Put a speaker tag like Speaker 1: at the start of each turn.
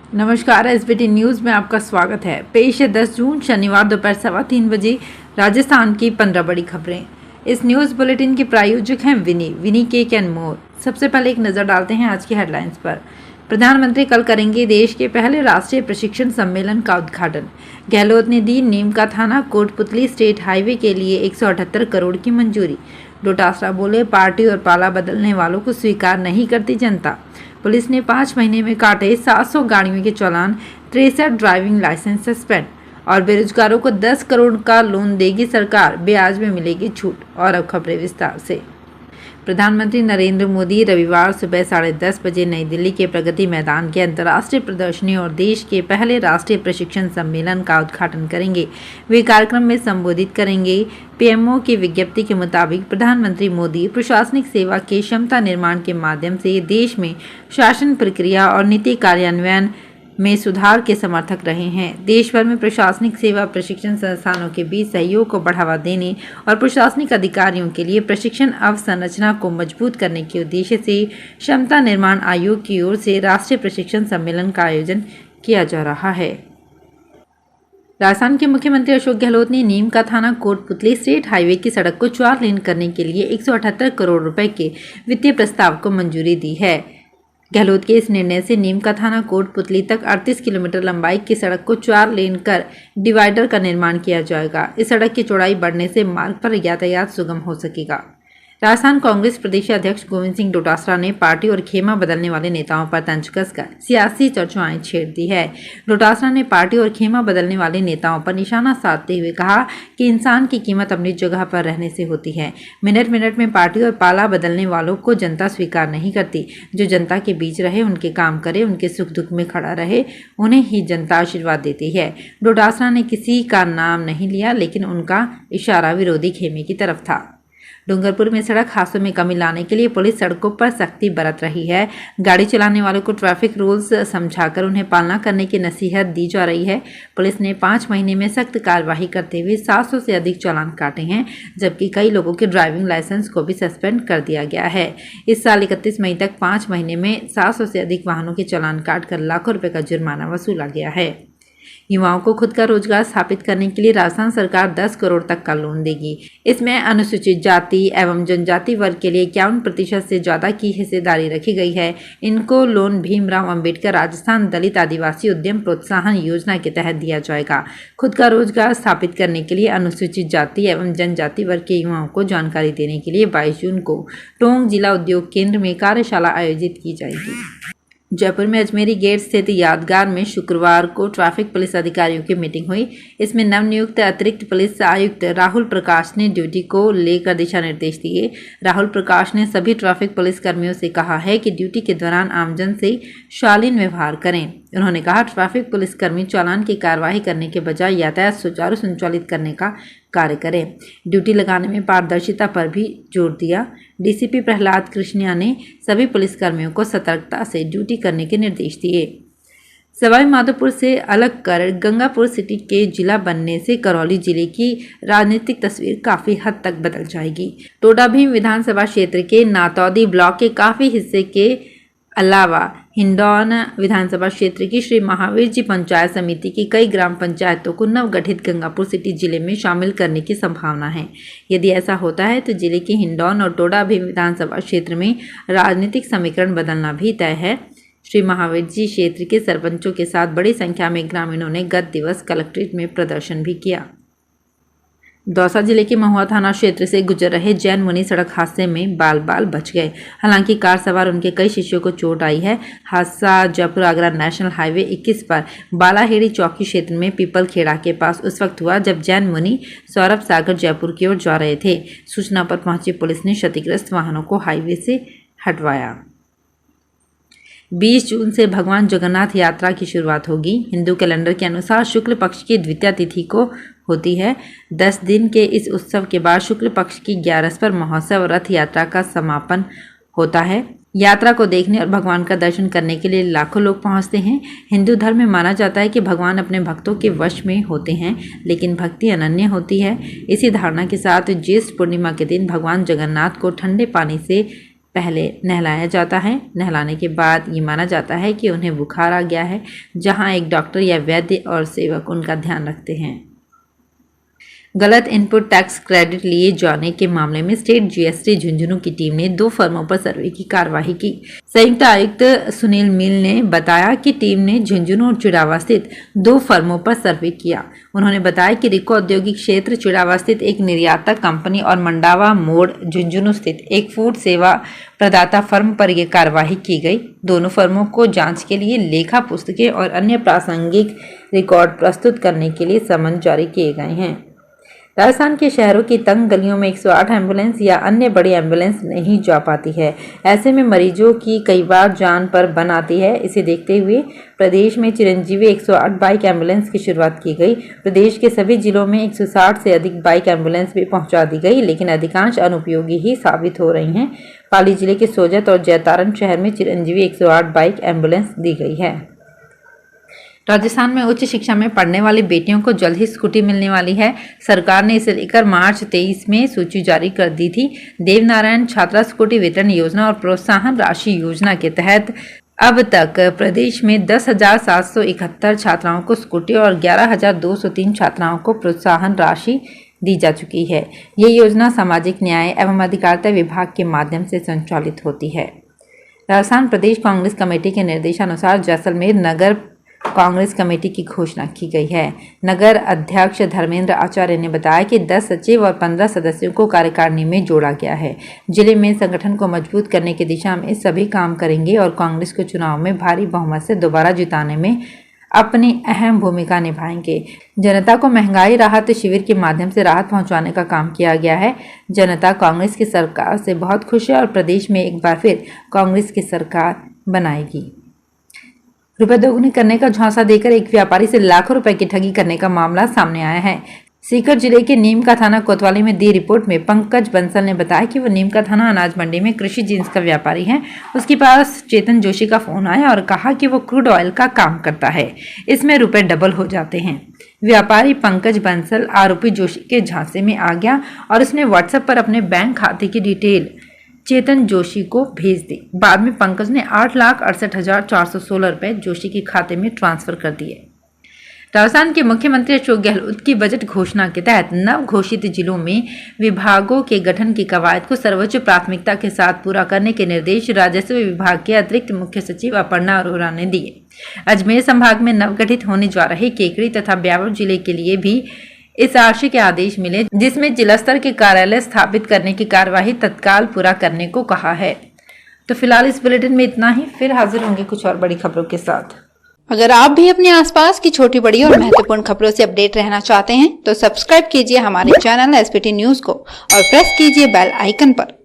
Speaker 1: नमस्कार, SBT news में आपका स्वागत है। पेश है 10 जून शनिवार दोपहर 3:15 बजे राजस्थान की 15 बड़ी खबरें। इस न्यूज बुलेटिन के प्रायोजक हैं विनी केक एंड मोर। सबसे पहले एक नजर डालते हैं आज की हेडलाइंस पर। प्रधानमंत्री कल करेंगे देश के पहले राष्ट्रीय प्रशिक्षण सम्मेलन का उद्घाटन। गहलोत ने दी नीम का थाना कोटपुतली स्टेट हाईवे के लिए 178 करोड़ की मंजूरी। डोटासरा बोले, पार्टी और पाला बदलने वालों को स्वीकार नहीं करती जनता। पुलिस ने 5 महीने में काटे 700 गाड़ियों के चालान, 63 ड्राइविंग लाइसेंस सस्पेंड। और बेरोजगारों को 10 करोड़ का लोन देगी सरकार, ब्याज में मिलेगी छूट। और अब खबरें विस्तार से। प्रधानमंत्री नरेंद्र मोदी रविवार सुबह 10:30 बजे नई दिल्ली के प्रगति मैदान के अंतर्राष्ट्रीय प्रदर्शनी और देश के पहले राष्ट्रीय प्रशिक्षण सम्मेलन का उद्घाटन करेंगे। वे कार्यक्रम में संबोधित करेंगे। पीएमओ की विज्ञप्ति के मुताबिक प्रधानमंत्री मोदी प्रशासनिक सेवा के क्षमता निर्माण के माध्यम से देश में शासन प्रक्रिया और नीति कार्यान्वयन में सुधार के समर्थक रहे हैं। देश भर में प्रशासनिक सेवा प्रशिक्षण संस्थानों के बीच सहयोग को बढ़ावा देने और प्रशासनिक अधिकारियों के लिए प्रशिक्षण अवसंरचना को मजबूत करने के उद्देश्य से क्षमता निर्माण आयोग की ओर से राष्ट्रीय प्रशिक्षण सम्मेलन का आयोजन किया जा रहा है। राजस्थान के मुख्यमंत्री अशोक गहलोत ने नीम का थाना कोटपुतली स्टेट हाईवे की सड़क को 4 लेन करने के लिए 178 करोड़ रुपए के वित्तीय प्रस्ताव को मंजूरी दी है। गहलोत के इस निर्णय से नीम का थाना कोटपुतली तक 38 किलोमीटर लंबाई की सड़क को 4 लेन कर डिवाइडर का निर्माण किया जाएगा। इस सड़क की चौड़ाई बढ़ने से मार्ग पर यातायात सुगम हो सकेगा। राजस्थान कांग्रेस प्रदेश अध्यक्ष गोविंद सिंह डोटासरा ने पार्टी और खेमा बदलने वाले नेताओं पर तंज कसकर सियासी चर्चाएं छेड़ दी है। डोटासरा ने पार्टी और खेमा बदलने वाले नेताओं पर निशाना साधते हुए कहा कि इंसान की कीमत अपनी जगह पर रहने से होती है। मिनट मिनट में पार्टी और पाला बदलने वालों को जनता स्वीकार नहीं करती। जो जनता के बीच रहे, उनके काम करे, उनके सुख दुख में खड़ा रहे, उन्हें ही जनता आशीर्वाद देती है। डोटासरा ने किसी का नाम नहीं लिया, लेकिन उनका इशारा विरोधी खेमे की तरफ था। डूंगरपुर में सड़क हादसों में कमी लाने के लिए पुलिस सड़कों पर सख्ती बरत रही है। गाड़ी चलाने वालों को ट्रैफिक रूल्स समझाकर उन्हें पालना करने की नसीहत दी जा रही है। पुलिस ने 5 महीने में सख्त कार्यवाही करते हुए 700 से अधिक चालान काटे हैं, जबकि कई लोगों के ड्राइविंग लाइसेंस को भी सस्पेंड कर दिया गया है। इस साल 31 मई तक 5 महीने में 700 से अधिक वाहनों के चालान काटकर लाखों रुपए का जुर्माना वसूला गया है। युवाओं को खुद का रोजगार स्थापित करने के लिए राजस्थान सरकार 10 करोड़ तक का लोन देगी। इसमें अनुसूचित जाति एवं जनजाति वर्ग के लिए 51% से ज्यादा की हिस्सेदारी रखी गई है। इनको लोन भीमराव अंबेडकर राजस्थान दलित आदिवासी उद्यम प्रोत्साहन योजना के तहत दिया जाएगा। खुद का रोजगार स्थापित करने के लिए अनुसूचित जाति एवं जनजाति वर्ग के युवाओं को जानकारी देने के लिए 22 जून को टोंक जिला उद्योग केंद्र में कार्यशाला आयोजित की जाएगी। जयपुर में अजमेरी गेट स्थित यादगार में शुक्रवार को ट्रैफिक पुलिस अधिकारियों की मीटिंग हुई। इसमें नवनियुक्त अतिरिक्त पुलिस आयुक्त राहुल प्रकाश ने ड्यूटी को लेकर दिशा निर्देश दिए। राहुल प्रकाश ने सभी ट्रैफिक पुलिस कर्मियों से कहा है कि ड्यूटी के दौरान आमजन से शालीन व्यवहार करें। उन्होंने कहा, ट्रैफिक पुलिसकर्मी चालान की कार्रवाई करने के बजाय यातायात सुचारू संचालित करने का कार्य करें। ड्यूटी लगाने में पारदर्शिता पर भी जोर दिया। डीसीपी प्रहलाद कृष्णिया ने सभी पुलिसकर्मियों को सतर्कता से ड्यूटी करने के निर्देश दिए। सवाई माधोपुर से अलग कर गंगापुर सिटी के जिला बनने से करौली जिले की राजनीतिक तस्वीर काफी हद तक बदल जाएगी। टोडाभीम विधानसभा क्षेत्र के नातौदी ब्लॉक के काफी हिस्से के अलावा हिंडौन विधानसभा क्षेत्र की श्री महावीर जी पंचायत समिति की कई ग्राम पंचायतों को नवगठित गंगापुर सिटी जिले में शामिल करने की संभावना है। यदि ऐसा होता है तो जिले के हिंडौन और टोडाभीम विधानसभा क्षेत्र में राजनीतिक समीकरण बदलना भी तय है। श्री महावीर जी क्षेत्र के सरपंचों के साथ बड़ी संख्या में ग्रामीणों ने गत दिवस कलेक्ट्रेट में प्रदर्शन भी किया। दौसा जिले के महुआ थाना क्षेत्र से गुजर रहे जैन मुनि सड़क हादसे में बाल बच गए। हालांकि कार सवार उनके कई शिष्यों को चोट आई है। हादसा जयपुर आगरा नेशनल हाईवे 21 पर बालाहेड़ी चौकी क्षेत्र में पीपल खेड़ा के पास उस वक्त हुआ जब जैन मुनि सौरभ सागर जयपुर की ओर जा रहे थे। सूचना पर पहुंची पुलिस ने क्षतिग्रस्त वाहनों को हाईवे से हटवाया। 20 जून से भगवान जगन्नाथ यात्रा की शुरुआत होगी। हिंदू कैलेंडर के अनुसार शुक्ल पक्ष की द्वितीया तिथि को होती है। 10 दिन के इस उत्सव के बाद शुक्ल पक्ष की 11 पर महोत्सव और रथ यात्रा का समापन होता है। यात्रा को देखने और भगवान का दर्शन करने के लिए लाखों लोग पहुंचते हैं। हिंदू धर्म में माना जाता है कि भगवान अपने भक्तों के वश में होते हैं, लेकिन भक्ति अनन्य होती है। इसी धारणा के साथ ज्येष्ठ पूर्णिमा के दिन भगवान जगन्नाथ को ठंडे पानी से पहले नहलाया जाता है। नहलाने के बाद ये माना जाता है कि उन्हें बुखार आ गया है, जहां एक डॉक्टर या वैद्य और सेवक उनका ध्यान रखते हैं। गलत इनपुट टैक्स क्रेडिट लिए जाने के मामले में स्टेट जीएसटी झुंझुनू की टीम ने 2 फर्मों पर सर्वे की कार्यवाही की। संयुक्त आयुक्त सुनील मील ने बताया कि टीम ने झुंझुनू और चिड़ावा स्थित 2 फर्मों पर सर्वे किया। उन्होंने बताया कि रिको औद्योगिक क्षेत्र चिड़ावा स्थित एक निर्यातक कंपनी और मंडावा मोड़ झुंझुनू स्थित एक फूड सेवा प्रदाता फर्म पर यह कार्यवाही की गई। दोनों फर्मों को जांच के लिए लेखा पुस्तकें और अन्य प्रासंगिक रिकॉर्ड प्रस्तुत करने के लिए समन जारी किए गए हैं। राजस्थान के शहरों की तंग गलियों में 108 एम्बुलेंस या अन्य बड़ी एम्बुलेंस नहीं जा पाती है। ऐसे में मरीजों की कई बार जान पर बन आती है। इसे देखते हुए प्रदेश में चिरंजीवी 108 बाइक एम्बुलेंस की शुरुआत की गई। प्रदेश के सभी जिलों में 160 से अधिक बाइक एम्बुलेंस भी पहुंचा दी गई, लेकिन अधिकांश अनुपयोगी ही साबित हो रही हैं। पाली जिले के सोजत और जैतारण शहर में चिरंजीवी 108 बाइक एम्बुलेंस दी गई है। राजस्थान में उच्च शिक्षा में पढ़ने वाली बेटियों को जल्द ही स्कूटी मिलने वाली है। सरकार ने इसे लेकर मार्च 23 में सूची जारी कर दी थी। देवनारायण छात्रा स्कूटी वितरण योजना और प्रोत्साहन राशि योजना के तहत अब तक प्रदेश में 10,771 छात्राओं को स्कूटी और 11,203 छात्राओं को प्रोत्साहन राशि दी जा चुकी है। ये योजना सामाजिक न्याय एवं अधिकारिता विभाग के माध्यम से संचालित होती है। राजस्थान प्रदेश कांग्रेस कमेटी के निर्देशानुसार जैसलमेर नगर कांग्रेस कमेटी की घोषणा की गई है। नगर अध्यक्ष धर्मेंद्र आचार्य ने बताया कि 10 सचिव और 15 सदस्यों को कार्यकारिणी में जोड़ा गया है। जिले में संगठन को मजबूत करने की दिशा में सभी काम करेंगे और कांग्रेस को चुनाव में भारी बहुमत से दोबारा जिताने में अपनी अहम भूमिका निभाएंगे। जनता को महंगाई राहत शिविर के माध्यम से राहत पहुंचाने का काम किया गया है। जनता कांग्रेस की सरकार से बहुत खुश है और प्रदेश में एक बार फिर कांग्रेस की सरकार बनाएगी। रुपए दोगुनी करने का झांसा देकर एक व्यापारी से लाखों रुपए की ठगी करने का मामला सामने आया है। सीकर जिले के नीम का थाना कोतवाली में दी रिपोर्ट में पंकज बंसल ने बताया कि वो नीम का थाना अनाज मंडी में कृषि जींस का व्यापारी है। उसके पास चेतन जोशी का फोन आया और कहा कि वो क्रूड ऑयल का काम करता है, इसमें रुपए डबल हो जाते हैं। व्यापारी पंकज बंसल आरोपी जोशी के झांसे में आ गया और उसने व्हाट्सएप पर अपने बैंक खाते की डिटेल चेतन जोशी को भेज दी। बाद में पंकज ने 8,68,416 रुपए जोशी के खाते में ट्रांसफर कर दिए। राजस्थान के मुख्यमंत्री अशोक गहलोत की बजट घोषणा के तहत नव घोषित जिलों में विभागों के गठन की कवायद को सर्वोच्च प्राथमिकता के साथ पूरा करने के निर्देश राजस्व विभाग के अतिरिक्त मुख्य सचिव अपर्णा अरोरा ने दिए। अजमेर संभाग में नवगठित होने जा रहे केकड़ी तथा ब्यावर जिले के लिए भी इस आशय के आदेश मिले, जिसमें जिला स्तर के कार्यालय स्थापित करने की कार्यवाही तत्काल पूरा करने को कहा है। तो फिलहाल इस बुलेटिन में इतना ही। फिर हाजिर होंगे कुछ और बड़ी खबरों के साथ।
Speaker 2: अगर आप भी अपने आसपास की छोटी बड़ी और महत्वपूर्ण खबरों से अपडेट रहना चाहते हैं तो सब्सक्राइब कीजिए हमारे चैनल एसपीटी न्यूज को और प्रेस कीजिए बेल आइकन पर